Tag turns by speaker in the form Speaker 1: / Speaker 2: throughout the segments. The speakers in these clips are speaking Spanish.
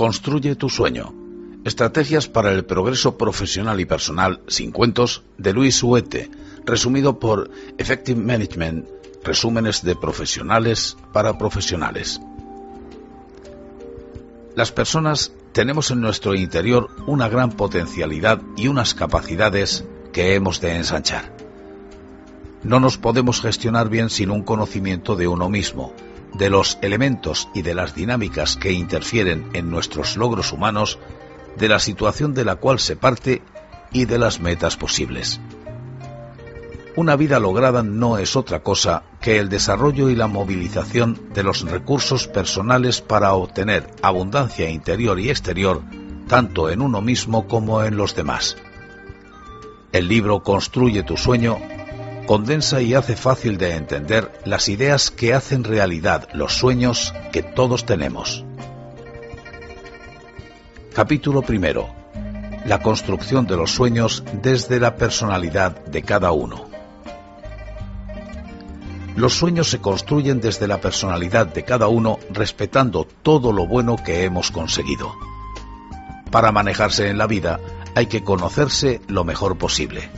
Speaker 1: Construye tu sueño. Estrategias para el progreso profesional y personal sin cuentos, de Luis Huete, resumido por Effective Management, resúmenes de profesionales para profesionales. Las personas tenemos en nuestro interior una gran potencialidad y unas capacidades que hemos de ensanchar. No nos podemos gestionar bien sin un conocimiento de uno mismo, de los elementos y de las dinámicas que interfieren en nuestros logros humanos, de la situación de la cual se parte y de las metas posibles. Una vida lograda no es otra cosa que el desarrollo y la movilización de los recursos personales para obtener abundancia interior y exterior, tanto en uno mismo como en los demás. El libro Construye tu sueño condensa y hace fácil de entender las ideas que hacen realidad los sueños que todos tenemos. Capítulo primero. La construcción de los sueños desde la personalidad de cada uno. Los sueños se construyen desde la personalidad de cada uno, respetando todo lo bueno que hemos conseguido. Para manejarse en la vida, hay que conocerse lo mejor posible.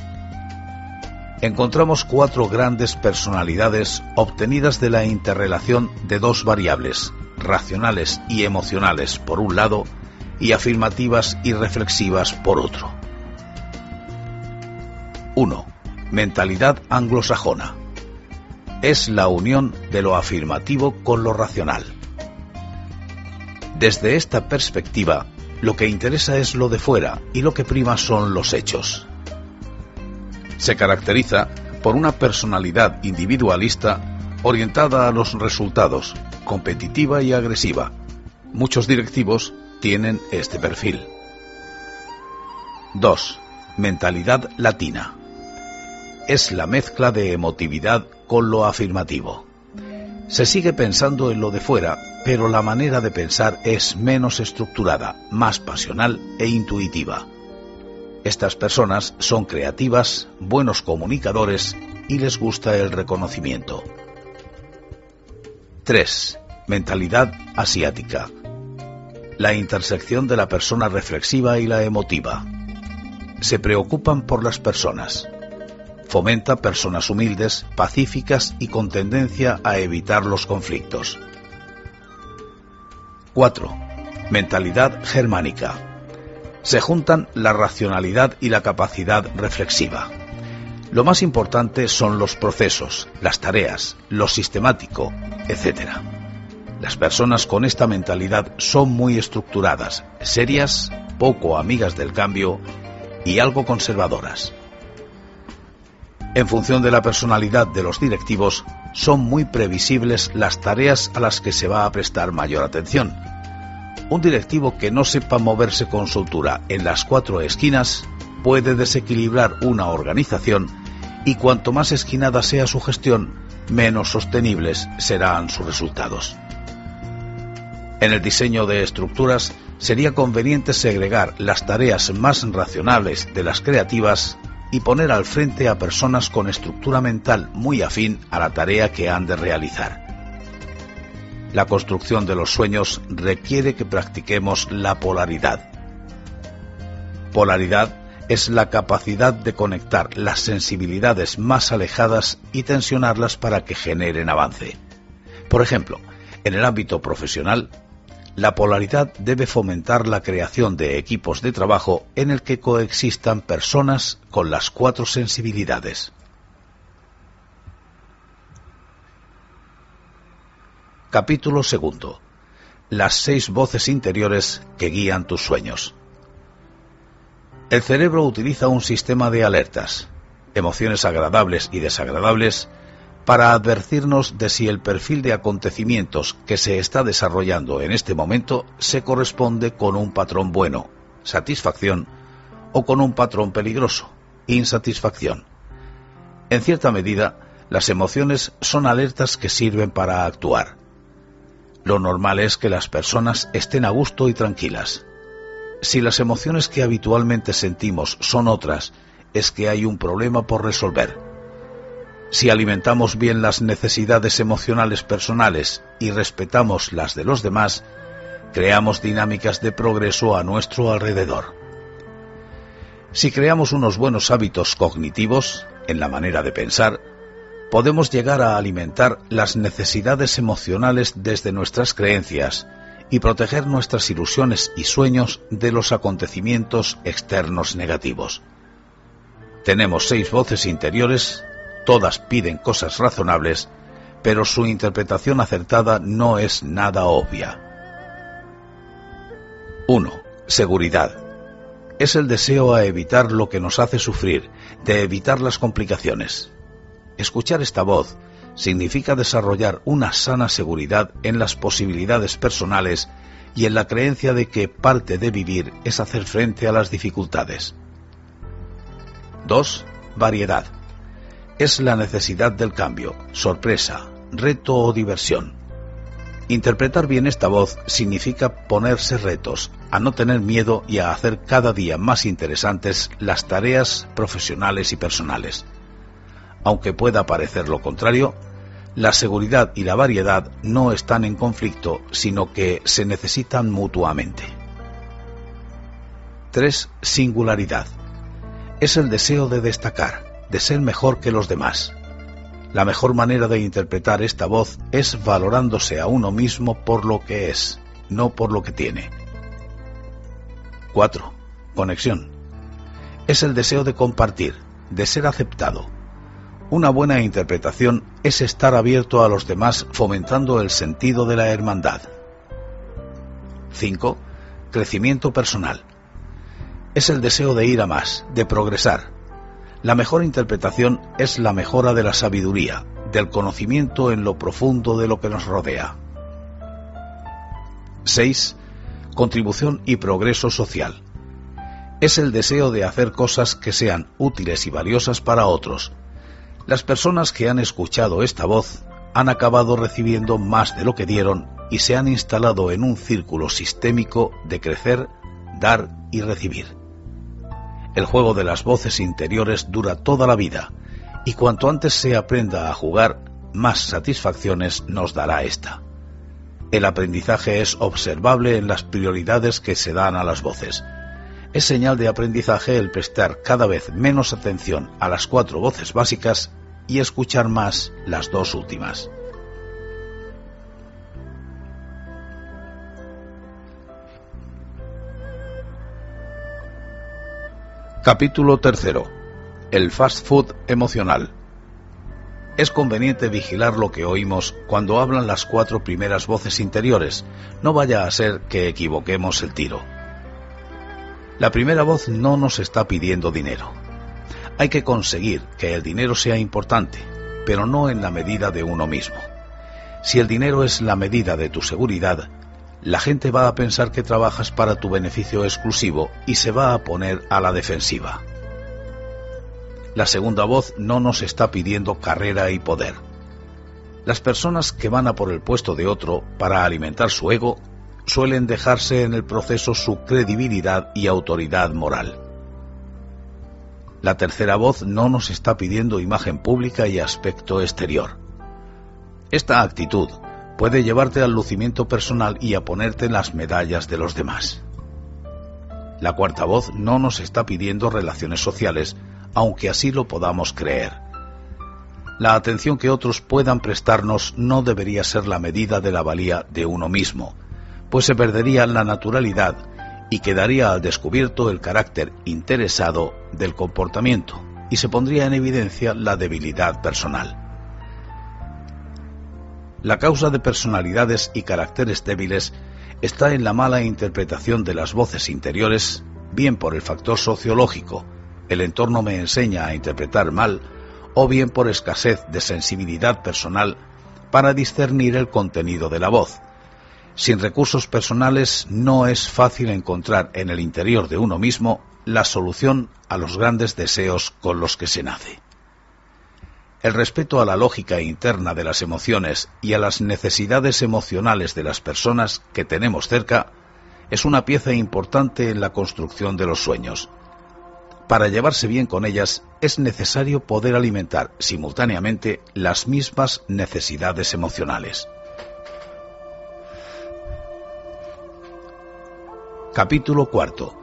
Speaker 1: Encontramos 4 grandes personalidades obtenidas de la interrelación de 2 variables, racionales y emocionales por un lado, y afirmativas y reflexivas por otro. 1. Mentalidad anglosajona. Es la unión de lo afirmativo con lo racional. Desde esta perspectiva, lo que interesa es lo de fuera y lo que prima son los hechos. Se caracteriza por una personalidad individualista orientada a los resultados, competitiva y agresiva. Muchos directivos tienen este perfil. 2. Mentalidad latina. Es la mezcla de emotividad con lo afirmativo. Se sigue pensando en lo de fuera, pero la manera de pensar es menos estructurada, más pasional e intuitiva. Estas personas son creativas, buenos comunicadores y les gusta el reconocimiento. 3. Mentalidad asiática. La intersección de la persona reflexiva y la emotiva. Se preocupan por las personas. Fomenta personas humildes, pacíficas y con tendencia a evitar los conflictos. 4. Mentalidad germánica. Se juntan la racionalidad y la capacidad reflexiva. Lo más importante son los procesos, las tareas, lo sistemático, etc. Las personas con esta mentalidad son muy estructuradas, serias, poco amigas del cambio y algo conservadoras. En función de la personalidad de los directivos, son muy previsibles las tareas a las que se va a prestar mayor atención. Un directivo que no sepa moverse con soltura en las 4 esquinas puede desequilibrar una organización y cuanto más esquinada sea su gestión, menos sostenibles serán sus resultados. En el diseño de estructuras sería conveniente segregar las tareas más racionales de las creativas y poner al frente a personas con estructura mental muy afín a la tarea que han de realizar. La construcción de los sueños requiere que practiquemos la polaridad. Polaridad es la capacidad de conectar las sensibilidades más alejadas y tensionarlas para que generen avance. Por ejemplo, en el ámbito profesional, la polaridad debe fomentar la creación de equipos de trabajo en el que coexistan personas con las 4 sensibilidades. Capítulo 2. Las 6 voces interiores que guían tus sueños. El cerebro utiliza un sistema de alertas, emociones agradables y desagradables, para advertirnos de si el perfil de acontecimientos que se está desarrollando en este momento se corresponde con un patrón bueno, satisfacción, o con un patrón peligroso, insatisfacción. En cierta medida, las emociones son alertas que sirven para actuar. Lo normal es que las personas estén a gusto y tranquilas. Si las emociones que habitualmente sentimos son otras, es que hay un problema por resolver. Si alimentamos bien las necesidades emocionales personales y respetamos las de los demás, creamos dinámicas de progreso a nuestro alrededor. Si creamos unos buenos hábitos cognitivos en la manera de pensar, podemos llegar a alimentar las necesidades emocionales desde nuestras creencias y proteger nuestras ilusiones y sueños de los acontecimientos externos negativos. Tenemos 6 voces interiores, todas piden cosas razonables, pero su interpretación acertada no es nada obvia. 1. Seguridad. Es el deseo a evitar lo que nos hace sufrir, de evitar las complicaciones. Escuchar esta voz significa desarrollar una sana seguridad en las posibilidades personales y en la creencia de que parte de vivir es hacer frente a las dificultades. 2. Variedad. Es la necesidad del cambio, sorpresa, reto o diversión. Interpretar bien esta voz significa ponerse retos, a no tener miedo y a hacer cada día más interesantes las tareas profesionales y personales. Aunque pueda parecer lo contrario, la seguridad y la variedad no están en conflicto, sino que se necesitan mutuamente. 3. Singularidad. Es el deseo de destacar, de ser mejor que los demás. La mejor manera de interpretar esta voz es valorándose a uno mismo por lo que es, no por lo que tiene. 4. Conexión. Es el deseo de compartir, de ser aceptado. Una buena interpretación es estar abierto a los demás, fomentando el sentido de la hermandad. 5. Crecimiento personal. Es el deseo de ir a más, de progresar. La mejor interpretación es la mejora de la sabiduría, del conocimiento en lo profundo de lo que nos rodea. 6. Contribución y progreso social. Es el deseo de hacer cosas que sean útiles y valiosas para otros. Las personas que han escuchado esta voz han acabado recibiendo más de lo que dieron y se han instalado en un círculo sistémico de crecer, dar y recibir. El juego de las voces interiores dura toda la vida, y cuanto antes se aprenda a jugar, más satisfacciones nos dará esta. El aprendizaje es observable en las prioridades que se dan a las voces. Es señal de aprendizaje el prestar cada vez menos atención a las 4 voces básicas y escuchar más las 2 últimas. Capítulo 3. El fast food emocional. Es conveniente vigilar lo que oímos cuando hablan las 4 primeras voces interiores, no vaya a ser que equivoquemos el tiro. La primera voz no nos está pidiendo dinero. Hay que conseguir que el dinero sea importante, pero no en la medida de uno mismo. Si el dinero es la medida de tu seguridad, la gente va a pensar que trabajas para tu beneficio exclusivo y se va a poner a la defensiva. La segunda voz no nos está pidiendo carrera y poder. Las personas que van a por el puesto de otro para alimentar su ego suelen dejarse en el proceso su credibilidad y autoridad moral. La tercera voz no nos está pidiendo imagen pública y aspecto exterior. Esta actitud puede llevarte al lucimiento personal y a ponerte las medallas de los demás. La cuarta voz no nos está pidiendo relaciones sociales, aunque así lo podamos creer. La atención que otros puedan prestarnos no debería ser la medida de la valía de uno mismo, pues se perdería la naturalidad y quedaría al descubierto el carácter interesado del comportamiento y se pondría en evidencia la debilidad personal. La causa de personalidades y caracteres débiles está en la mala interpretación de las voces interiores, bien por el factor sociológico, el entorno me enseña a interpretar mal, o bien por escasez de sensibilidad personal para discernir el contenido de la voz. Sin recursos personales no es fácil encontrar en el interior de uno mismo la solución a los grandes deseos con los que se nace. El respeto a la lógica interna de las emociones y a las necesidades emocionales de las personas que tenemos cerca es una pieza importante en la construcción de los sueños. Para llevarse bien con ellas es necesario poder alimentar simultáneamente las mismas necesidades emocionales. Capítulo cuarto.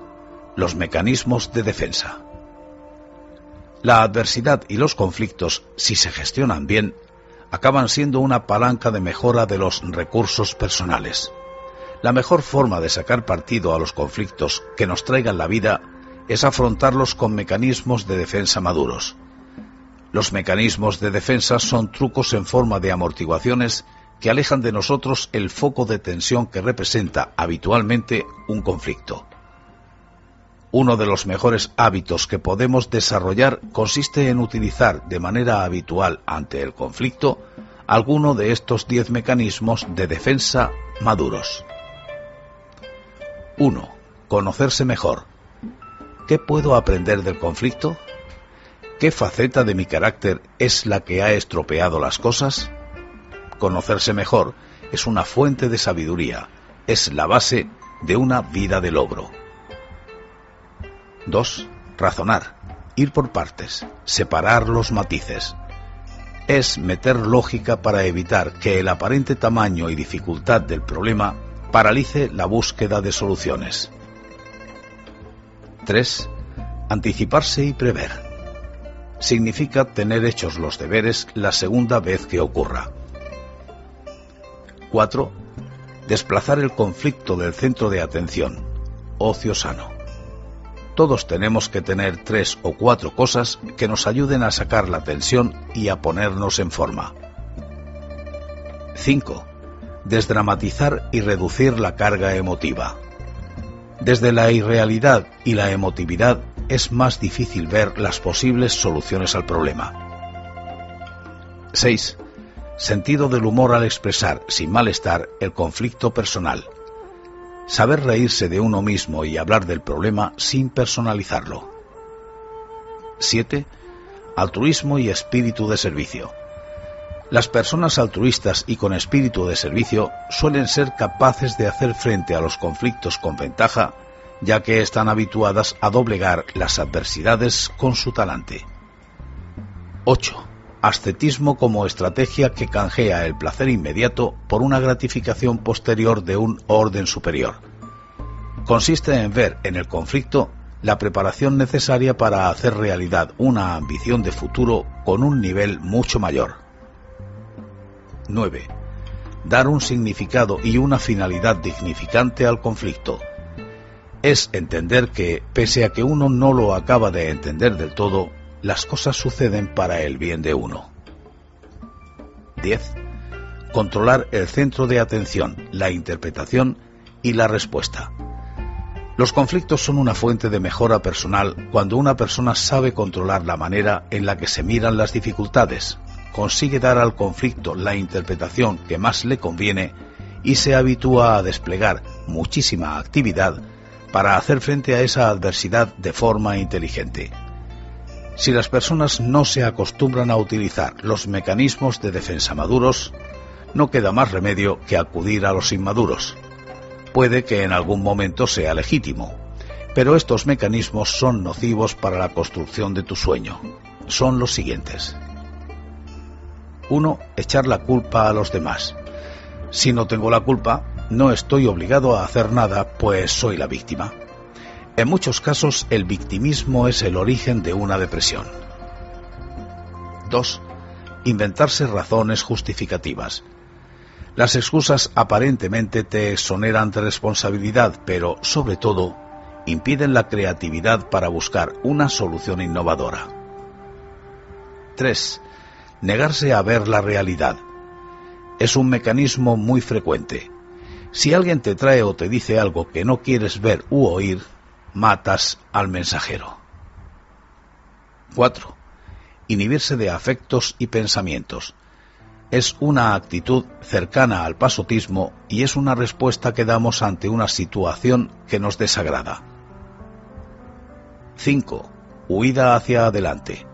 Speaker 1: Los mecanismos de defensa. La adversidad y los conflictos, si se gestionan bien, acaban siendo una palanca de mejora de los recursos personales. La mejor forma de sacar partido a los conflictos que nos traigan la vida es afrontarlos con mecanismos de defensa maduros. Los mecanismos de defensa son trucos en forma de amortiguaciones que alejan de nosotros el foco de tensión que representa habitualmente un conflicto. Uno de los mejores hábitos que podemos desarrollar consiste en utilizar de manera habitual ante el conflicto alguno de estos 10 mecanismos de defensa maduros. 1. Conocerse mejor. ¿Qué puedo aprender del conflicto? ¿Qué faceta de mi carácter es la que ha estropeado las cosas? Conocerse mejor es una fuente de sabiduría, es la base de una vida de logro. 2. Razonar, ir por partes, separar los matices. Es meter lógica para evitar que el aparente tamaño y dificultad del problema paralice la búsqueda de soluciones. 3. Anticiparse y prever. Significa tener hechos los deberes la segunda vez que ocurra. 4. Desplazar el conflicto del centro de atención. Ocio sano. Todos tenemos que tener 3 o 4 cosas que nos ayuden a sacar la tensión y a ponernos en forma. 5. Desdramatizar y reducir la carga emotiva. Desde la irrealidad y la emotividad es más difícil ver las posibles soluciones al problema. 6. Sentido del humor al expresar, sin malestar, el conflicto personal. Saber reírse de uno mismo y hablar del problema sin personalizarlo. 7. Altruismo y espíritu de servicio. Las personas altruistas y con espíritu de servicio suelen ser capaces de hacer frente a los conflictos con ventaja, ya que están habituadas a doblegar las adversidades con su talante. 8. Ascetismo como estrategia que canjea el placer inmediato por una gratificación posterior de un orden superior. Consiste en ver en el conflicto la preparación necesaria para hacer realidad una ambición de futuro con un nivel mucho mayor. 9. Dar un significado y una finalidad dignificante al conflicto. Es entender que, pese a que uno no lo acaba de entender del todo, las cosas suceden para el bien de uno. 10. Controlar el centro de atención, la interpretación y la respuesta. Los conflictos son una fuente de mejora personal cuando una persona sabe controlar la manera en la que se miran las dificultades, consigue dar al conflicto la interpretación que más le conviene y se habitúa a desplegar muchísima actividad para hacer frente a esa adversidad de forma inteligente. Si las personas no se acostumbran a utilizar los mecanismos de defensa maduros, no queda más remedio que acudir a los inmaduros. Puede que en algún momento sea legítimo, pero estos mecanismos son nocivos para la construcción de tu sueño. Son los siguientes. 1. Echar la culpa a los demás. Si no tengo la culpa, no estoy obligado a hacer nada, pues soy la víctima. En muchos casos, el victimismo es el origen de una depresión. 2. Inventarse razones justificativas. Las excusas aparentemente te exoneran de responsabilidad, pero, sobre todo, impiden la creatividad para buscar una solución innovadora. 3. Negarse a ver la realidad. Es un mecanismo muy frecuente. Si alguien te trae o te dice algo que no quieres ver u oír, matas al mensajero. 4. Inhibirse de afectos y pensamientos. Es una actitud cercana al pasotismo y es una respuesta que damos ante una situación que nos desagrada. 5. Huida hacia adelante.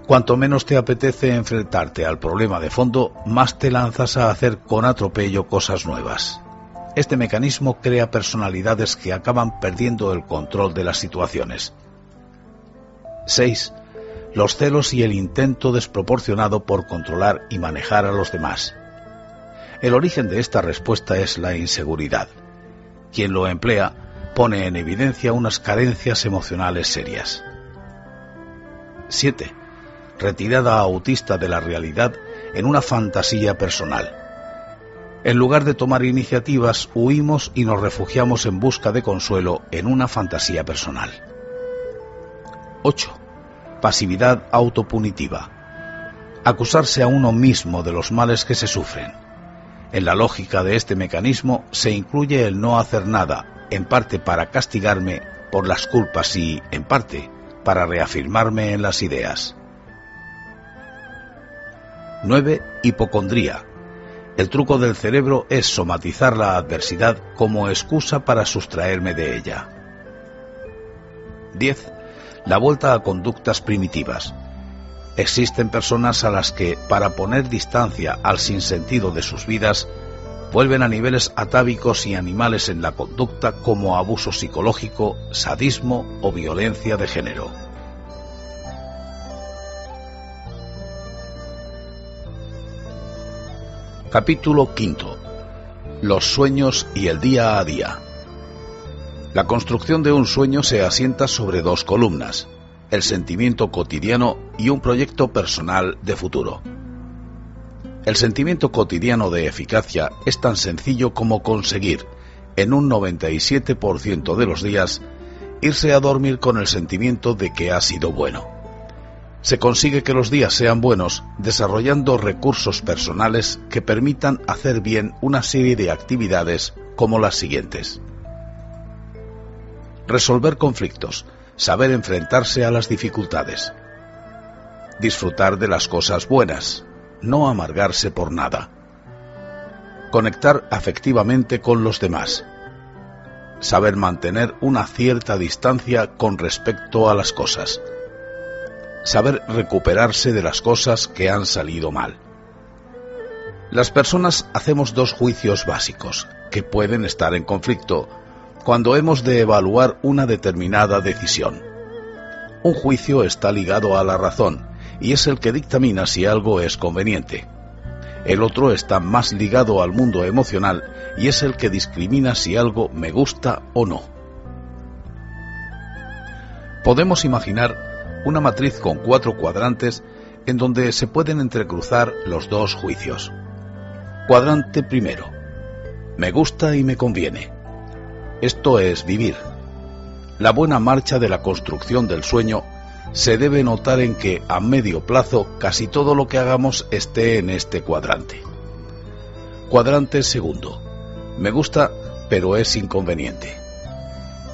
Speaker 1: Cuanto menos te apetece enfrentarte al problema de fondo, más te lanzas a hacer con atropello cosas nuevas. Este mecanismo crea personalidades que acaban perdiendo el control de las situaciones. 6. Los celos y el intento desproporcionado por controlar y manejar a los demás. El origen de esta respuesta es la inseguridad. Quien lo emplea pone en evidencia unas carencias emocionales serias. 7. Retirada autista de la realidad en una fantasía personal. En lugar de tomar iniciativas, huimos y nos refugiamos en busca de consuelo en una fantasía personal. 8. Pasividad autopunitiva. Acusarse a uno mismo de los males que se sufren. En la lógica de este mecanismo se incluye el no hacer nada, en parte para castigarme por las culpas y, en parte, para reafirmarme en las ideas. 9. Hipocondría. El truco del cerebro es somatizar la adversidad como excusa para sustraerme de ella. 10. La vuelta a conductas primitivas. Existen personas a las que, para poner distancia al sinsentido de sus vidas, vuelven a niveles atávicos y animales en la conducta como abuso psicológico, sadismo o violencia de género. Capítulo 5. Los sueños y el día a día. La construcción de un sueño se asienta sobre dos columnas: el sentimiento cotidiano y un proyecto personal de futuro. El sentimiento cotidiano de eficacia es tan sencillo como conseguir, en un 97% de los días, irse a dormir con el sentimiento de que ha sido bueno. Se consigue que los días sean buenos desarrollando recursos personales que permitan hacer bien una serie de actividades como las siguientes: resolver conflictos, saber enfrentarse a las dificultades, disfrutar de las cosas buenas, no amargarse por nada, conectar afectivamente con los demás, saber mantener una cierta distancia con respecto a las cosas, saber recuperarse de las cosas que han salido mal. Las personas hacemos dos juicios básicos que pueden estar en conflicto cuando hemos de evaluar una determinada decisión. Un juicio está ligado a la razón y es el que dictamina si algo es conveniente. El otro está más ligado al mundo emocional y es el que discrimina si algo me gusta o no. Podemos imaginar una matriz con 4 cuadrantes en donde se pueden entrecruzar los dos juicios. Cuadrante primero: me gusta y me conviene. Esto es vivir. La buena marcha de la construcción del sueño se debe notar en que a medio plazo casi todo lo que hagamos esté en este cuadrante. Cuadrante segundo: me gusta pero es inconveniente.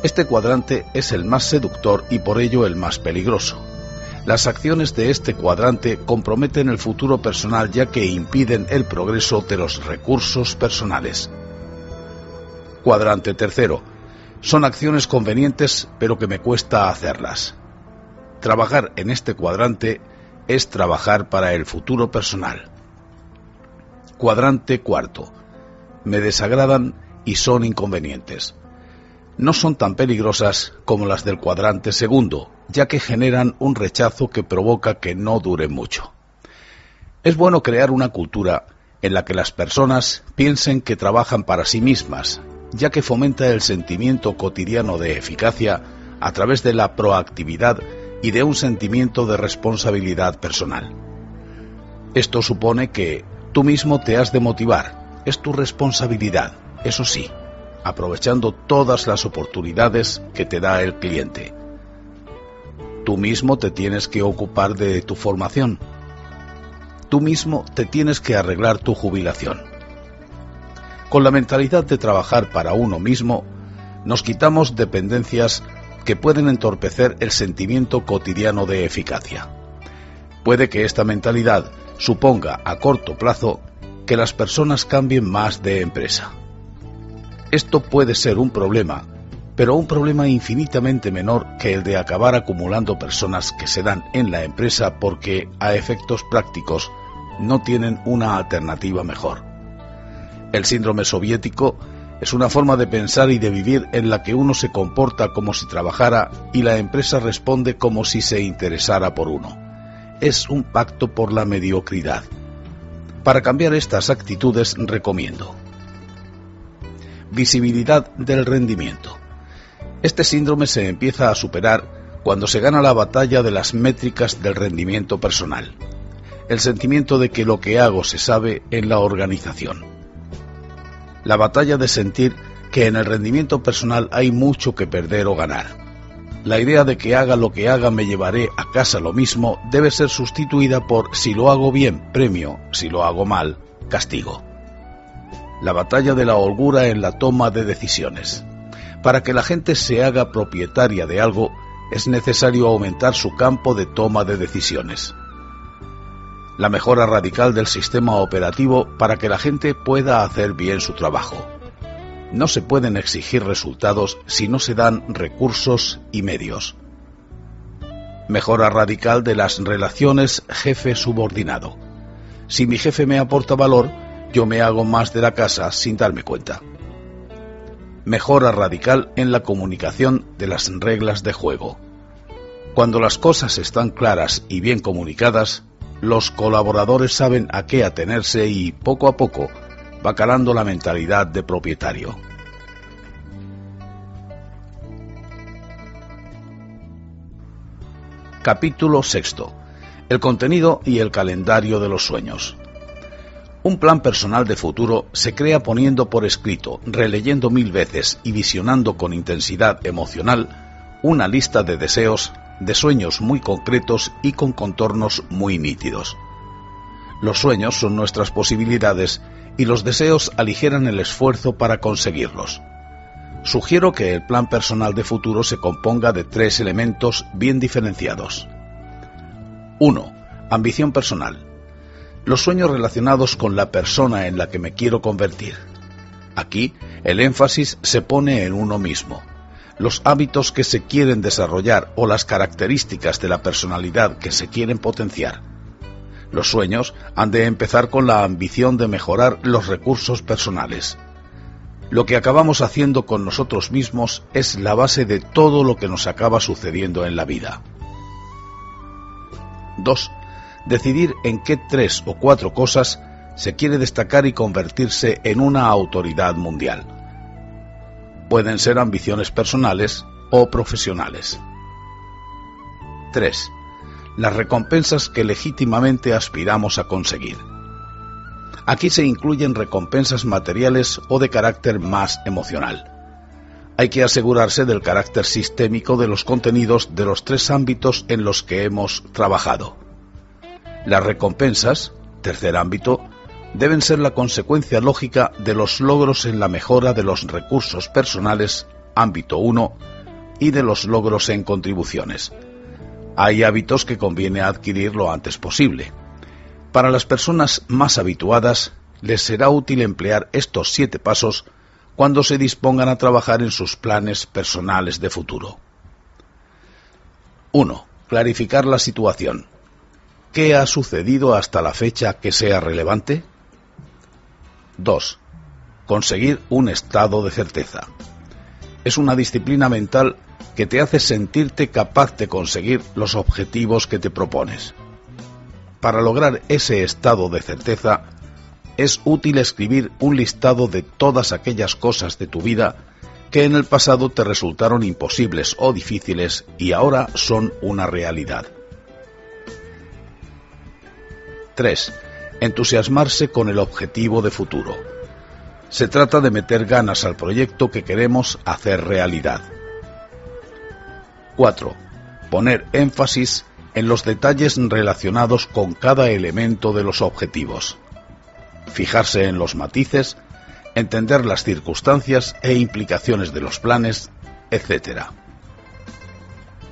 Speaker 1: Este cuadrante es el más seductor y por ello el más peligroso. Las acciones de este cuadrante comprometen el futuro personal ya que impiden el progreso de los recursos personales. Cuadrante tercero: son acciones convenientes pero que me cuesta hacerlas. Trabajar en este cuadrante es trabajar para el futuro personal. Cuadrante cuarto: me desagradan y son inconvenientes. No son tan peligrosas como las del cuadrante segundo, ya que generan un rechazo que provoca que no duren mucho. Es bueno crear una cultura en la que las personas piensen que trabajan para sí mismas, ya que fomenta el sentimiento cotidiano de eficacia a través de la proactividad y de un sentimiento de responsabilidad personal. Esto supone que tú mismo te has de motivar, es tu responsabilidad, eso sí, aprovechando todas las oportunidades que te da el cliente. Tú mismo te tienes que ocupar de tu formación. Tú mismo te tienes que arreglar tu jubilación. Con la mentalidad de trabajar para uno mismo, nos quitamos dependencias que pueden entorpecer el sentimiento cotidiano de eficacia. Puede que esta mentalidad suponga a corto plazo que las personas cambien más de empresa. Esto puede ser un problema, pero un problema infinitamente menor que el de acabar acumulando personas que se dan en la empresa porque, a efectos prácticos, no tienen una alternativa mejor. El síndrome soviético es una forma de pensar y de vivir en la que uno se comporta como si trabajara y la empresa responde como si se interesara por uno. Es un pacto por la mediocridad. Para cambiar estas actitudes recomiendo: visibilidad del rendimiento. Este síndrome se empieza a superar cuando se gana la batalla de las métricas del rendimiento personal, el sentimiento de que lo que hago se sabe en la organización. La batalla de sentir que en el rendimiento personal hay mucho que perder o ganar. La idea de que haga lo que haga me llevaré a casa lo mismo debe ser sustituida por si lo hago bien, premio, si lo hago mal, castigo. La batalla de la holgura en la toma de decisiones. Para que la gente se haga propietaria de algo, es necesario aumentar su campo de toma de decisiones. La mejora radical del sistema operativo para que la gente pueda hacer bien su trabajo. No se pueden exigir resultados si no se dan recursos y medios. Mejora radical de las relaciones jefe-subordinado. Si mi jefe me aporta valor, yo me hago más de la casa sin darme cuenta. Mejora radical en la comunicación de las reglas de juego. Cuando las cosas están claras y bien comunicadas, los colaboradores saben a qué atenerse y, poco a poco, va calando la mentalidad de propietario. Capítulo 6. El contenido y el calendario de los sueños. Un plan personal de futuro se crea poniendo por escrito, releyendo 1000 veces y visionando con intensidad emocional una lista de deseos, de sueños muy concretos y con contornos muy nítidos. Los sueños son nuestras posibilidades y los deseos aligeran el esfuerzo para conseguirlos. Sugiero que el plan personal de futuro se componga de 3 elementos bien diferenciados. 1. Ambición personal. Los sueños relacionados con la persona en la que me quiero convertir. Aquí, el énfasis se pone en uno mismo. Los hábitos que se quieren desarrollar o las características de la personalidad que se quieren potenciar. Los sueños han de empezar con la ambición de mejorar los recursos personales. Lo que acabamos haciendo con nosotros mismos es la base de todo lo que nos acaba sucediendo en la vida. 2. Decidir en qué 3 o 4 cosas se quiere destacar y convertirse en una autoridad mundial. Pueden ser ambiciones personales o profesionales. 3. Las recompensas que legítimamente aspiramos a conseguir. Aquí se incluyen recompensas materiales o de carácter más emocional. Hay que asegurarse del carácter sistémico de los contenidos de los 3 ámbitos en los que hemos trabajado. Las recompensas, tercer ámbito, deben ser la consecuencia lógica de los logros en la mejora de los recursos personales, ámbito 1, y de los logros en contribuciones. Hay hábitos que conviene adquirir lo antes posible. Para las personas más habituadas, les será útil emplear estos 7 pasos cuando se dispongan a trabajar en sus planes personales de futuro. 1. Clarificar la situación. ¿Qué ha sucedido hasta la fecha que sea relevante? 2. Conseguir un estado de certeza. Es una disciplina mental que te hace sentirte capaz de conseguir los objetivos que te propones. Para lograr ese estado de certeza, es útil escribir un listado de todas aquellas cosas de tu vida que en el pasado te resultaron imposibles o difíciles y ahora son una realidad. 3. Entusiasmarse con el objetivo de futuro. Se trata de meter ganas al proyecto que queremos hacer realidad. 4. Poner énfasis en los detalles relacionados con cada elemento de los objetivos. Fijarse en los matices, entender las circunstancias e implicaciones de los planes, etc.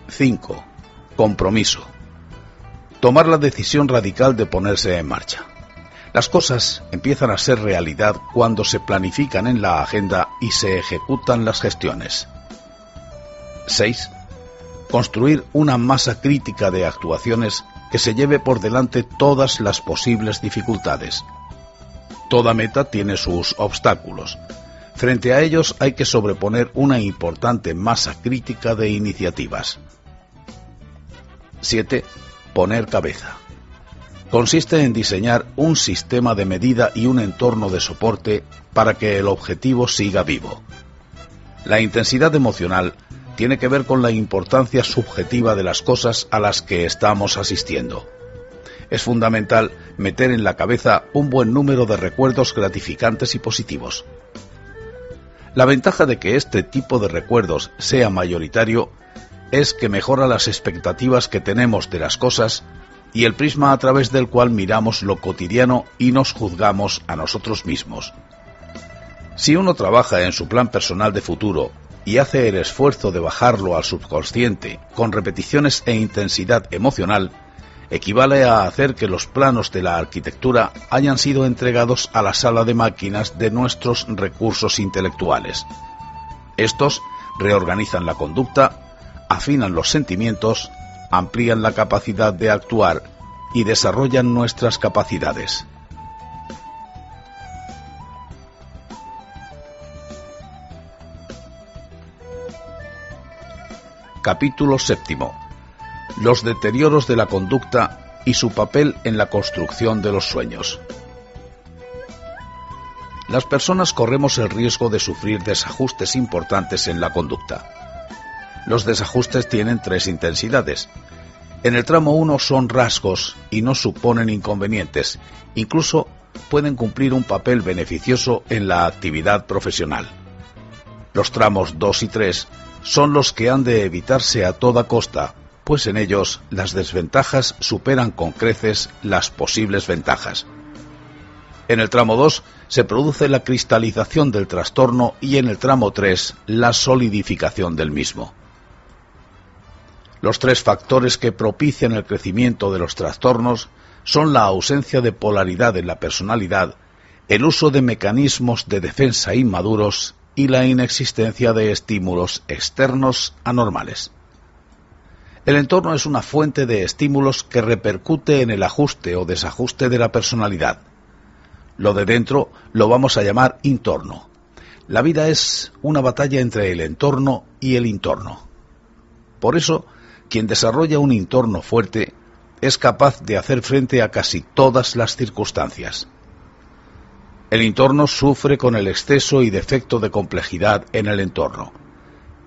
Speaker 1: 5. Compromiso. Tomar la decisión radical de ponerse en marcha. Las cosas empiezan a ser realidad cuando se planifican en la agenda y se ejecutan las gestiones. 6. Construir una masa crítica de actuaciones que se lleve por delante todas las posibles dificultades. Toda meta tiene sus obstáculos. Frente a ellos hay que sobreponer una importante masa crítica de iniciativas. 7. Poner cabeza. Consiste en diseñar un sistema de medida y un entorno de soporte para que el objetivo siga vivo. La intensidad emocional tiene que ver con la importancia subjetiva de las cosas a las que estamos asistiendo. Es fundamental meter en la cabeza un buen número de recuerdos gratificantes y positivos. La ventaja de que este tipo de recuerdos sea mayoritario es que mejora las expectativas que tenemos de las cosas y el prisma a través del cual miramos lo cotidiano y nos juzgamos a nosotros mismos. Si uno trabaja en su plan personal de futuro y hace el esfuerzo de bajarlo al subconsciente con repeticiones e intensidad emocional, equivale a hacer que los planos de la arquitectura hayan sido entregados a la sala de máquinas de nuestros recursos intelectuales. Estos reorganizan la conducta, afinan los sentimientos, amplían la capacidad de actuar y desarrollan nuestras capacidades. Capítulo 7. Los deterioros de la conducta y su papel en la construcción de los sueños. Las personas corremos el riesgo de sufrir desajustes importantes en la conducta. Los desajustes tienen 3 intensidades. En el tramo 1 son rasgos y no suponen inconvenientes, incluso pueden cumplir un papel beneficioso en la actividad profesional. Los tramos 2 y 3 son los que han de evitarse a toda costa, pues en ellos las desventajas superan con creces las posibles ventajas. En el tramo 2 se produce la cristalización del trastorno y en el tramo 3 la solidificación del mismo. Los 3 factores que propician el crecimiento de los trastornos son la ausencia de polaridad en la personalidad, el uso de mecanismos de defensa inmaduros y la inexistencia de estímulos externos anormales. El entorno es una fuente de estímulos que repercute en el ajuste o desajuste de la personalidad. Lo de dentro lo vamos a llamar intorno. La vida es una batalla entre el entorno y el intorno. Por eso, quien desarrolla un intorno fuerte es capaz de hacer frente a casi todas las circunstancias. El intorno sufre con el exceso y defecto de complejidad en el entorno.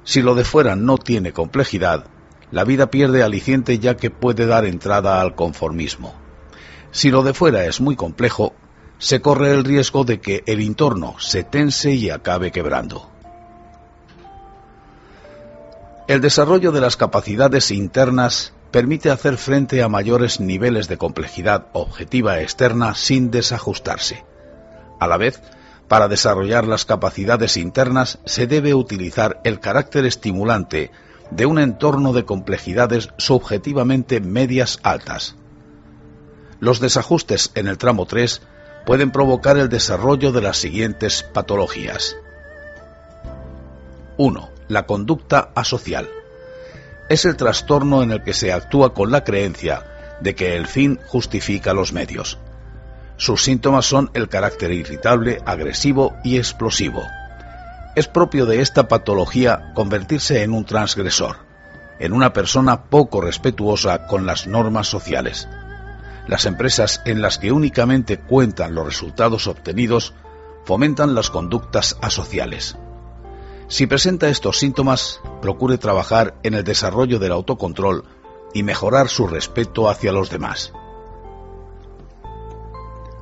Speaker 1: Si lo de fuera no tiene complejidad, la vida pierde aliciente ya que puede dar entrada al conformismo. Si lo de fuera es muy complejo, se corre el riesgo de que el entorno se tense y acabe quebrando. El desarrollo de las capacidades internas permite hacer frente a mayores niveles de complejidad objetiva externa sin desajustarse. A la vez, para desarrollar las capacidades internas se debe utilizar el carácter estimulante de un entorno de complejidades subjetivamente medias altas. Los desajustes en el tramo 3 pueden provocar el desarrollo de las siguientes patologías. 1. La conducta asocial. Es el trastorno en el que se actúa con la creencia de que el fin justifica los medios. Sus síntomas son el carácter irritable, agresivo y explosivo. Es propio de esta patología convertirse en un transgresor, en una persona poco respetuosa con las normas sociales. Las empresas en las que únicamente cuentan los resultados obtenidos fomentan las conductas asociales. Si presenta estos síntomas, procure trabajar en el desarrollo del autocontrol y mejorar su respeto hacia los demás.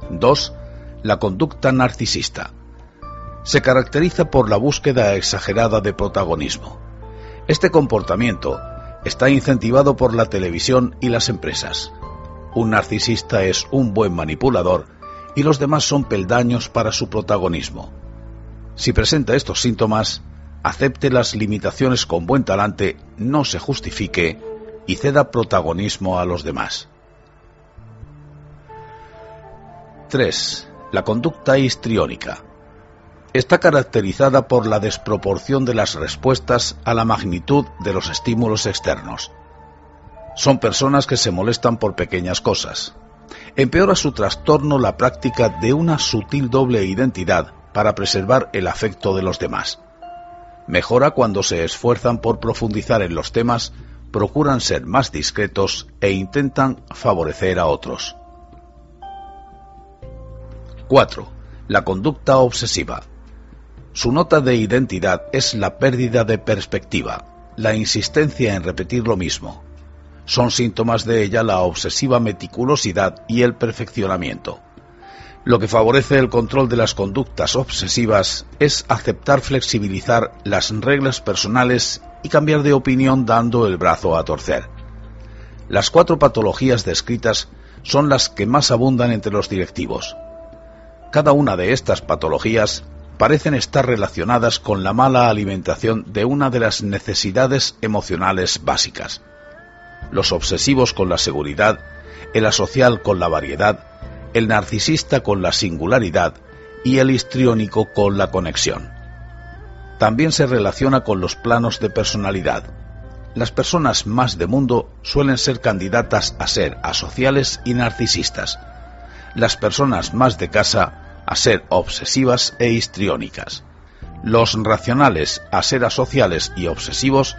Speaker 1: 2. La conducta narcisista. Se caracteriza por la búsqueda exagerada de protagonismo. Este comportamiento está incentivado por la televisión y las empresas. Un narcisista es un buen manipulador y los demás son peldaños para su protagonismo. Si presenta estos síntomas, acepte las limitaciones con buen talante, no se justifique y ceda protagonismo a los demás. 3. La conducta histriónica. Está caracterizada por la desproporción de las respuestas a la magnitud de los estímulos externos. Son personas que se molestan por pequeñas cosas. Empeora su trastorno la práctica de una sutil doble identidad para preservar el afecto de los demás. Mejora cuando se esfuerzan por profundizar en los temas, procuran ser más discretos e intentan favorecer a otros. 4. La conducta obsesiva. Su nota de identidad es la pérdida de perspectiva. la insistencia en repetir lo mismo. Son síntomas de ella la obsesiva meticulosidad y el perfeccionamiento. Lo que favorece el control de las conductas obsesivas es aceptar flexibilizar las reglas personales y cambiar de opinión dando el brazo a torcer. Las 4 patologías descritas son las que más abundan entre los directivos. Cada una de estas patologías parecen estar relacionadas con la mala alimentación de una de las necesidades emocionales básicas. Los obsesivos con la seguridad, el asocial con la variedad, el narcisista con la singularidad y el histriónico con la conexión. También se relaciona con los planos de personalidad. Las personas más de mundo suelen ser candidatas a ser asociales y narcisistas. Las personas más de casa a ser obsesivas e histriónicas. Los racionales a ser asociales y obsesivos,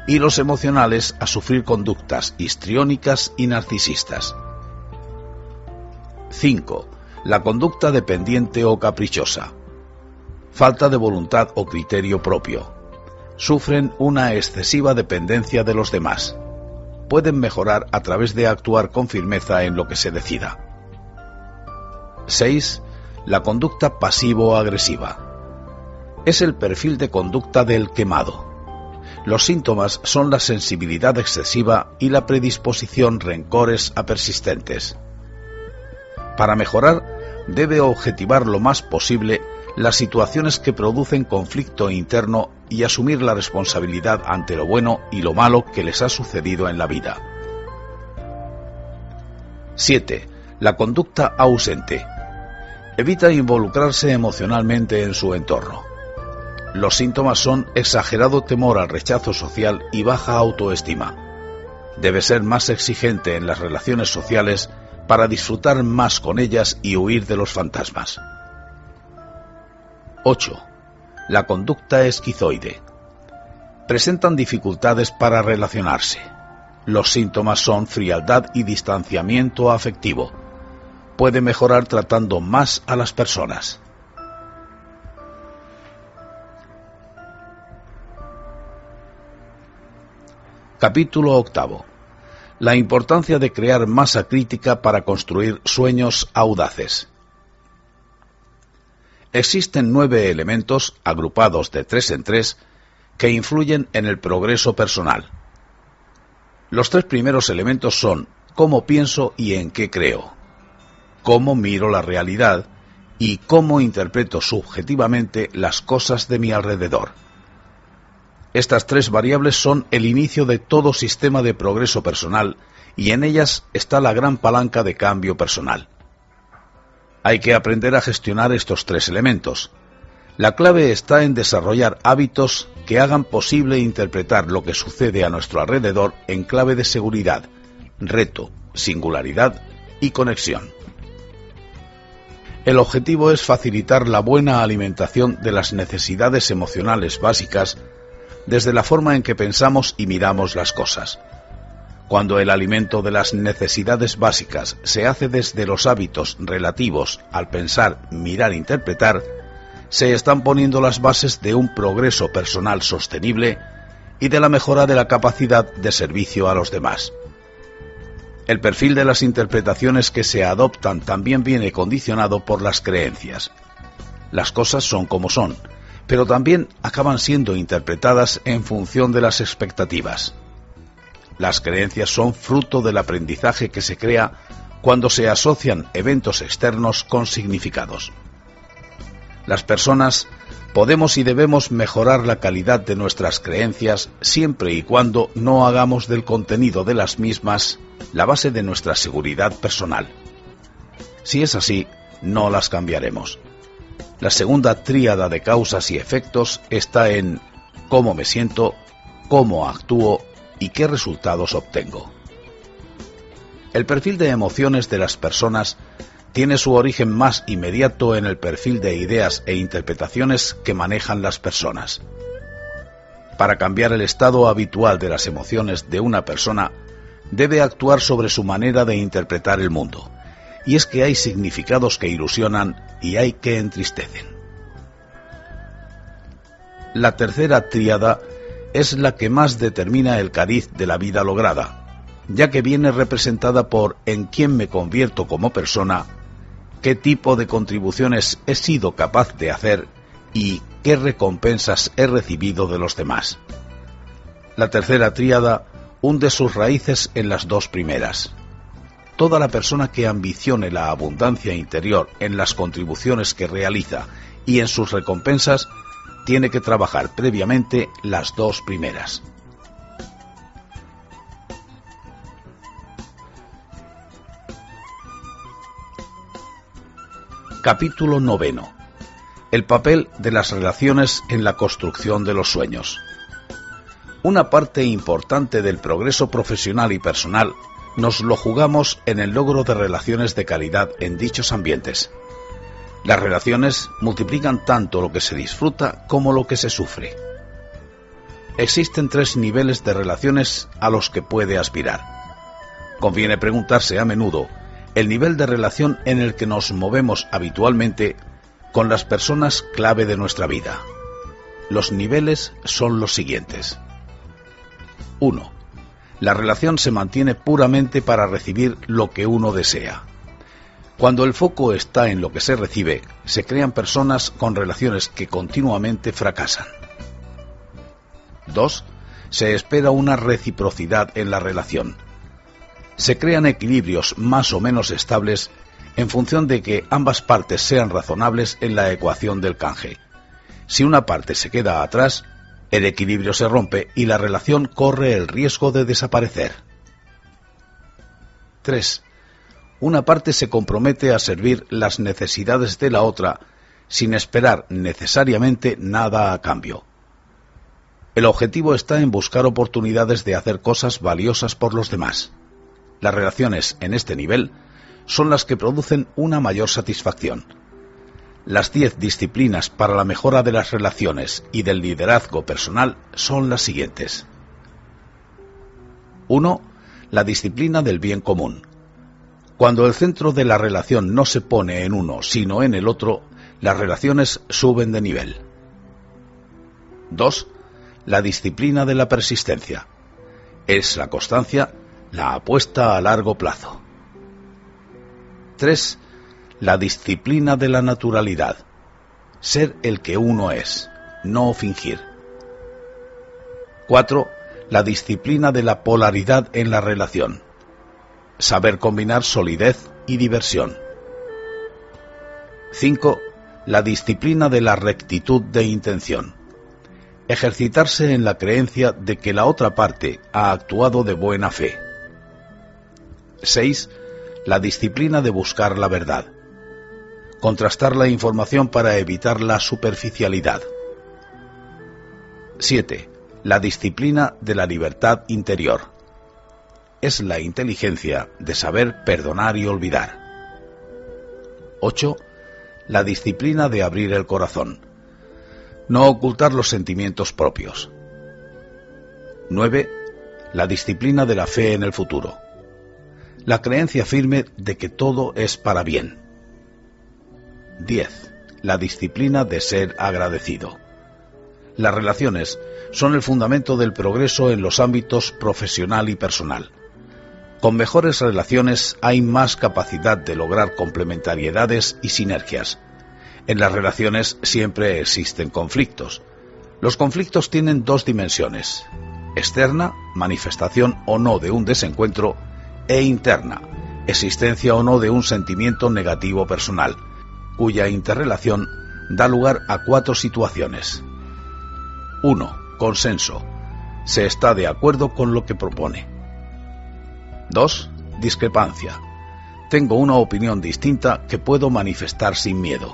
Speaker 1: y los emocionales a sufrir conductas histriónicas y narcisistas. 5. La conducta dependiente o caprichosa. Falta de voluntad o criterio propio. Sufren una excesiva dependencia de los demás. Pueden mejorar a través de actuar con firmeza en lo que se decida. 6. La conducta pasivo-agresiva. Es el perfil de conducta del quemado. Los síntomas son la sensibilidad excesiva y la predisposición rencores a persistentes. Para mejorar, debe objetivar lo más posible las situaciones que producen conflicto interno y asumir la responsabilidad ante lo bueno y lo malo que les ha sucedido en la vida. 7. La conducta ausente. Evita involucrarse emocionalmente en su entorno. Los síntomas son exagerado temor al rechazo social y baja autoestima. Debe ser más exigente en las relaciones sociales para disfrutar más con ellas y huir de los fantasmas. 8. La conducta esquizoide. Presentan dificultades para relacionarse. Los síntomas son frialdad y distanciamiento afectivo. Puede mejorar tratando más a las personas. Capítulo 8. La importancia de crear masa crítica para construir sueños audaces. Existen 9 elementos, agrupados de 3 en 3, que influyen en el progreso personal. Los 3 primeros elementos son cómo pienso y en qué creo, cómo miro la realidad y cómo interpreto subjetivamente las cosas de mi alrededor. Estas 3 variables son el inicio de todo sistema de progreso personal y en ellas está la gran palanca de cambio personal. Hay que aprender a gestionar estos 3 elementos. La clave está en desarrollar hábitos que hagan posible interpretar lo que sucede a nuestro alrededor en clave de seguridad, reto, singularidad y conexión. El objetivo es facilitar la buena alimentación de las necesidades emocionales básicas desde la forma en que pensamos y miramos las cosas. Cuando el alimento de las necesidades básicas se hace desde los hábitos relativos al pensar, mirar e interpretar, se están poniendo las bases de un progreso personal sostenible y de la mejora de la capacidad de servicio a los demás. El perfil de las interpretaciones que se adoptan también viene condicionado por las creencias. Las cosas son como son, pero también acaban siendo interpretadas en función de las expectativas. Las creencias son fruto del aprendizaje que se crea cuando se asocian eventos externos con significados. Las personas podemos y debemos mejorar la calidad de nuestras creencias siempre y cuando no hagamos del contenido de las mismas la base de nuestra seguridad personal. Si es así, no las cambiaremos. La segunda tríada de causas y efectos está en cómo me siento, cómo actúo y qué resultados obtengo. El perfil de emociones de las personas tiene su origen más inmediato en el perfil de ideas e interpretaciones que manejan las personas. Para cambiar el estado habitual de las emociones de una persona, debe actuar sobre su manera de interpretar el mundo. Y es que hay significados que ilusionan y hay que entristecen. La tercera tríada es la que más determina el cariz de la vida lograda, ya que viene representada por en quién me convierto como persona, qué tipo de contribuciones he sido capaz de hacer y qué recompensas he recibido de los demás. La tercera tríada hunde sus raíces en las dos primeras. Toda la persona que ambicione la abundancia interior en las contribuciones que realiza y en sus recompensas tiene que trabajar previamente las dos primeras. Capítulo 9. El papel de las relaciones en la construcción de los sueños. Una parte importante del progreso profesional y personal nos lo jugamos en el logro de relaciones de calidad en dichos ambientes. Las relaciones multiplican tanto lo que se disfruta como lo que se sufre. Existen 3 niveles de relaciones a los que puede aspirar. Conviene preguntarse a menudo el nivel de relación en el que nos movemos habitualmente con las personas clave de nuestra vida. Los niveles son los siguientes. 1. La relación se mantiene puramente para recibir lo que uno desea. Cuando el foco está en lo que se recibe, se crean personas con relaciones que continuamente fracasan. 2. Se espera una reciprocidad en la relación. Se crean equilibrios más o menos estables en función de que ambas partes sean razonables en la ecuación del canje. Si una parte se queda atrás, el equilibrio se rompe y la relación corre el riesgo de desaparecer. 3. Una parte se compromete a servir las necesidades de la otra sin esperar necesariamente nada a cambio. El objetivo está en buscar oportunidades de hacer cosas valiosas por los demás. Las relaciones en este nivel son las que producen una mayor satisfacción. Las 10 disciplinas para la mejora de las relaciones y del liderazgo personal son las siguientes. 1. La disciplina del bien común. Cuando el centro de la relación no se pone en uno, sino en el otro, las relaciones suben de nivel. 2. La disciplina de la persistencia. Es la constancia, la apuesta a largo plazo. 3. La disciplina de la naturalidad. Ser el que uno es, no fingir. 4. La disciplina de la polaridad en la relación. Saber combinar solidez y diversión. 5. La disciplina de la rectitud de intención. Ejercitarse en la creencia de que la otra parte ha actuado de buena fe. 6. La disciplina de buscar la verdad. Contrastar la información para evitar la superficialidad. 7. La disciplina de la libertad interior. Es la inteligencia de saber perdonar y olvidar. 8. La disciplina de abrir el corazón. No ocultar los sentimientos propios. 9. La disciplina de la fe en el futuro. La creencia firme de que todo es para bien. 10. La disciplina de ser agradecido. Las relaciones son el fundamento del progreso en los ámbitos profesional y personal. Con mejores relaciones hay más capacidad de lograr complementariedades y sinergias. En las relaciones siempre existen conflictos. Los conflictos tienen 2 dimensiones: externa, manifestación o no de un desencuentro, e interna, existencia o no de un sentimiento negativo personal, cuya interrelación da lugar a 4 situaciones. 1. Consenso. Se está de acuerdo con lo que propone. 2. Discrepancia. Tengo una opinión distinta que puedo manifestar sin miedo.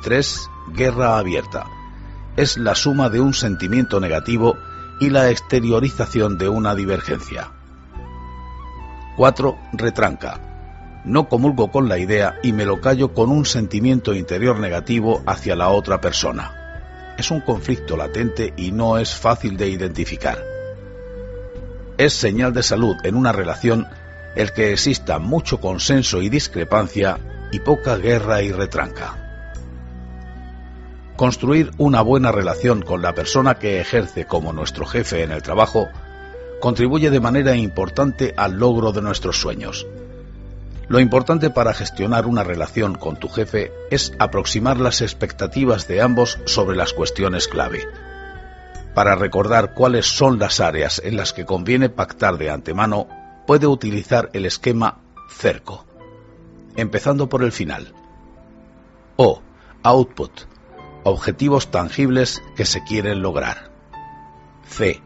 Speaker 1: 3. Guerra abierta. Es la suma de un sentimiento negativo y la exteriorización de una divergencia. 4. Retranca. No comulgo con la idea y me lo callo con un sentimiento interior negativo hacia la otra persona. Es un conflicto latente y no es fácil de identificar. Es señal de salud en una relación el que exista mucho consenso y discrepancia y poca guerra y retranca. Construir una buena relación con la persona que ejerce como nuestro jefe en el trabajo contribuye de manera importante al logro de nuestros sueños. Lo importante para gestionar una relación con tu jefe es aproximar las expectativas de ambos sobre las cuestiones clave. Para recordar cuáles son las áreas en las que conviene pactar de antemano, puede utilizar el esquema cerco, empezando por el final. O. Output. Objetivos tangibles que se quieren lograr. C.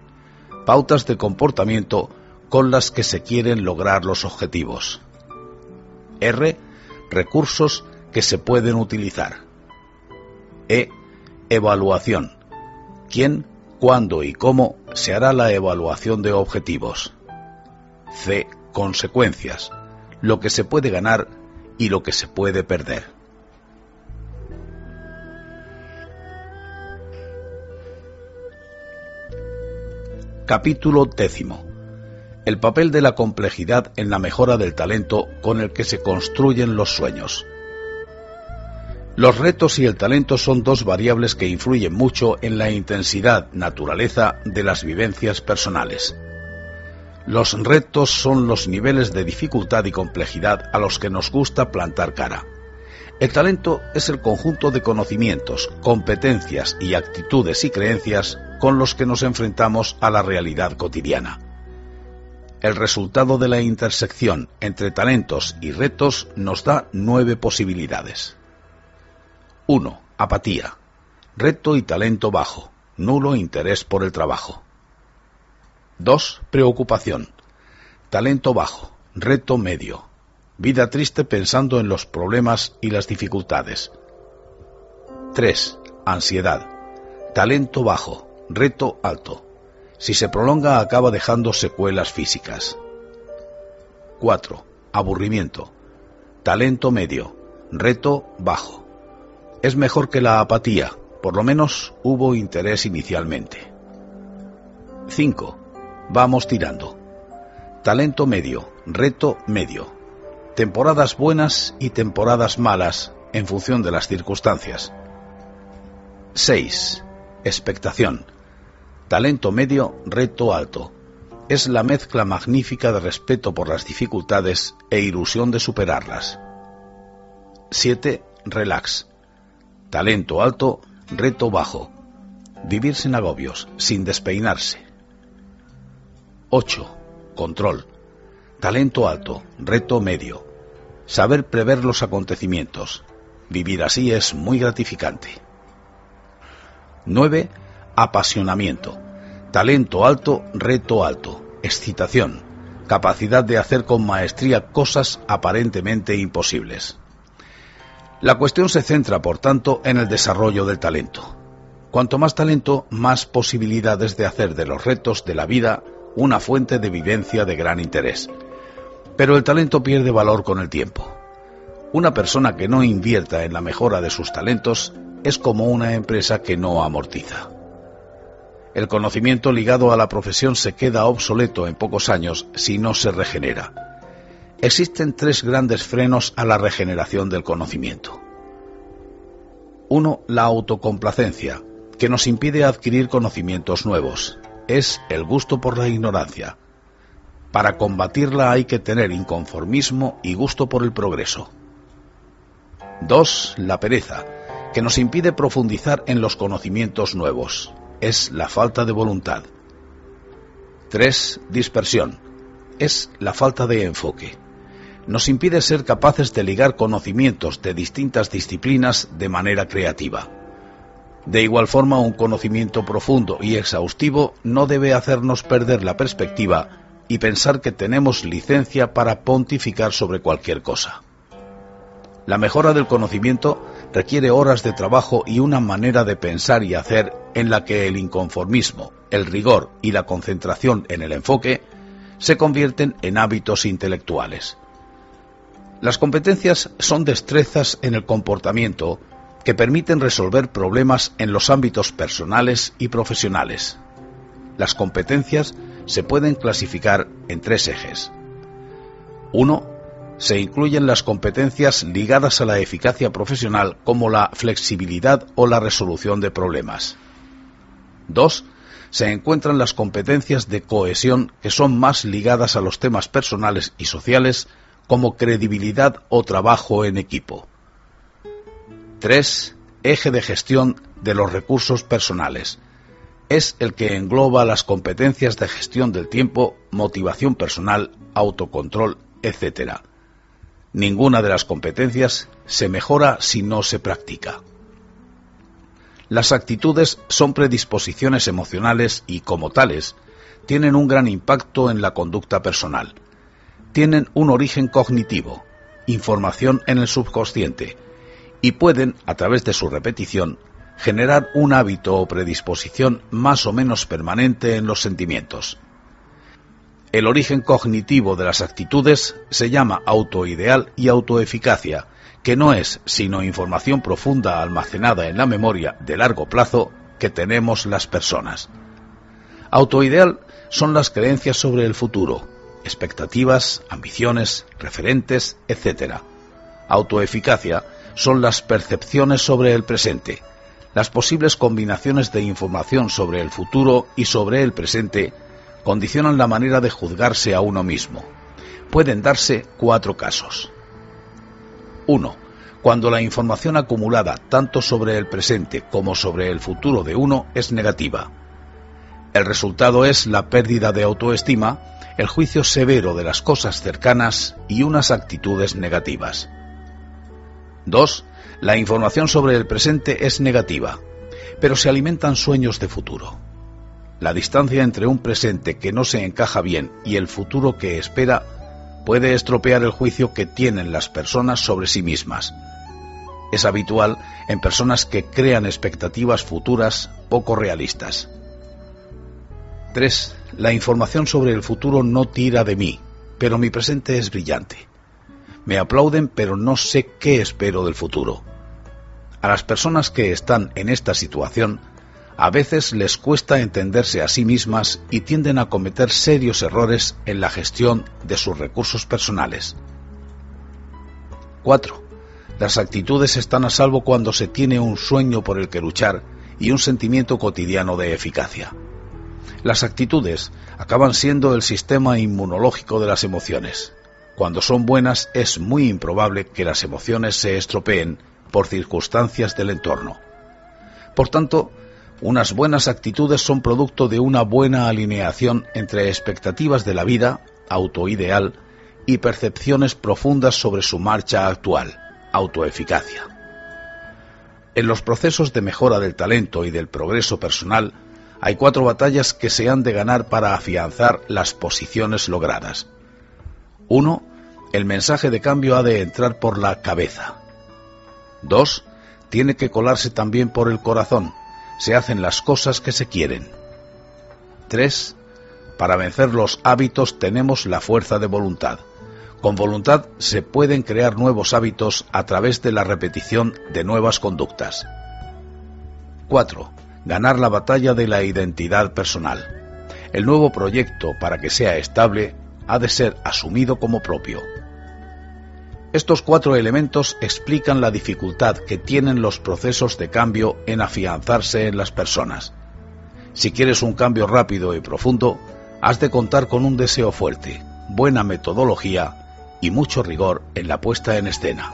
Speaker 1: Pautas de comportamiento con las que se quieren lograr los objetivos. R. Recursos que se pueden utilizar. E. Evaluación. ¿Quién, cuándo y cómo se hará la evaluación de objetivos? C. Consecuencias. Lo que se puede ganar y lo que se puede perder. Capítulo 10. El papel de la complejidad en la mejora del talento con el que se construyen los sueños. Los retos y el talento son dos variables que influyen mucho en la intensidad, naturaleza de las vivencias personales. Los retos son los niveles de dificultad y complejidad a los que nos gusta plantar cara. El talento es el conjunto de conocimientos, competencias y actitudes y creencias con los que nos enfrentamos a la realidad cotidiana. El resultado de la intersección entre talentos y retos nos da 9 posibilidades. 1. Apatía. Reto y talento bajo. Nulo interés por el trabajo. 2. Preocupación. Talento bajo. Reto medio. Vida triste pensando en los problemas y las dificultades. 3. Ansiedad. Talento bajo. Reto alto. Si se prolonga acaba dejando secuelas físicas. 4. Aburrimiento. Talento medio. Reto bajo. Es mejor que la apatía, por lo menos hubo interés inicialmente. 5. Vamos tirando. Talento medio. Reto medio. Temporadas buenas y temporadas malas en función de las circunstancias. 6. Expectación. Talento medio, reto alto. Es la mezcla magnífica de respeto por las dificultades e ilusión de superarlas. 7. Relax. Talento alto, reto bajo. Vivir sin agobios, sin despeinarse. 8. Control. Talento alto, reto medio. Saber prever los acontecimientos. Vivir así es muy gratificante. 9. Apasionamiento. Talento alto, reto alto. Excitación. Capacidad de hacer con maestría cosas aparentemente imposibles. La cuestión se centra, por tanto, en el desarrollo del talento. Cuanto más talento, más posibilidades de hacer de los retos de la vida una fuente de vivencia de gran interés. Pero el talento pierde valor con el tiempo. Una persona que no invierta en la mejora de sus talentos es como una empresa que no amortiza. El conocimiento ligado a la profesión se queda obsoleto en pocos años si no se regenera. Existen 3 grandes frenos a la regeneración del conocimiento. 1. La autocomplacencia, que nos impide adquirir conocimientos nuevos. Es el gusto por la ignorancia. Para combatirla hay que tener inconformismo y gusto por el progreso. 2. La pereza, que nos impide profundizar en los conocimientos nuevos. Es la falta de voluntad. 3. Dispersión. Es la falta de enfoque. Nos impide ser capaces de ligar conocimientos de distintas disciplinas de manera creativa. De igual forma, un conocimiento profundo y exhaustivo no debe hacernos perder la perspectiva y pensar que tenemos licencia para pontificar sobre cualquier cosa. La mejora del conocimiento requiere horas de trabajo y una manera de pensar y hacer en la que el inconformismo, el rigor y la concentración en el enfoque se convierten en hábitos intelectuales. Las competencias son destrezas en el comportamiento que permiten resolver problemas en los ámbitos personales y profesionales. Las competencias se pueden clasificar en 3 ejes. 1. Se incluyen las competencias ligadas a la eficacia profesional como la flexibilidad o la resolución de problemas. 2. Se encuentran las competencias de cohesión que son más ligadas a los temas personales y sociales como credibilidad o trabajo en equipo. 3. Eje de gestión de los recursos personales. Es el que engloba las competencias de gestión del tiempo, motivación personal, autocontrol, etc. Ninguna de las competencias se mejora si no se practica. Las actitudes son predisposiciones emocionales y, como tales, tienen un gran impacto en la conducta personal. Tienen un origen cognitivo, información en el subconsciente, y pueden, a través de su repetición, generar un hábito o predisposición más o menos permanente en los sentimientos. El origen cognitivo de las actitudes se llama autoideal y autoeficacia, que no es sino información profunda almacenada en la memoria de largo plazo que tenemos las personas. Autoideal son las creencias sobre el futuro, expectativas, ambiciones, referentes, etc. Autoeficacia son las percepciones sobre el presente. Las posibles combinaciones de información sobre el futuro y sobre el presente condicionan la manera de juzgarse a uno mismo. Pueden darse 4 casos. 1. Cuando la información acumulada tanto sobre el presente como sobre el futuro de uno es negativa. El resultado es la pérdida de autoestima, el juicio severo de las cosas cercanas y unas actitudes negativas. 2. La información sobre el presente es negativa, pero se alimentan sueños de futuro. La distancia entre un presente que no se encaja bien y el futuro que espera puede estropear el juicio que tienen las personas sobre sí mismas. Es habitual en personas que crean expectativas futuras poco realistas. 3. La información sobre el futuro no tira de mí, pero mi presente es brillante. Me aplauden, pero no sé qué espero del futuro. A las personas que están en esta situación, a veces les cuesta entenderse a sí mismas y tienden a cometer serios errores en la gestión de sus recursos personales. 4. Las actitudes están a salvo cuando se tiene un sueño por el que luchar y un sentimiento cotidiano de eficacia. Las actitudes acaban siendo el sistema inmunológico de las emociones. Cuando son buenas es muy improbable que las emociones se estropeen por circunstancias del entorno. Por tanto, unas buenas actitudes son producto de una buena alineación entre expectativas de la vida, autoideal, y percepciones profundas sobre su marcha actual, autoeficacia. En los procesos de mejora del talento y del progreso personal, hay 4 batallas que se han de ganar para afianzar las posiciones logradas. 1. El mensaje de cambio ha de entrar por la cabeza. 2. Tiene que colarse también por el corazón. Se hacen las cosas que se quieren. 3. Para vencer los hábitos tenemos la fuerza de voluntad. Con voluntad se pueden crear nuevos hábitos a través de la repetición de nuevas conductas. 4. Ganar la batalla de la identidad personal. El nuevo proyecto, para que sea estable, ha de ser asumido como propio. Estos 4 elementos explican la dificultad que tienen los procesos de cambio en afianzarse en las personas. Si quieres un cambio rápido y profundo, has de contar con un deseo fuerte, buena metodología y mucho rigor en la puesta en escena.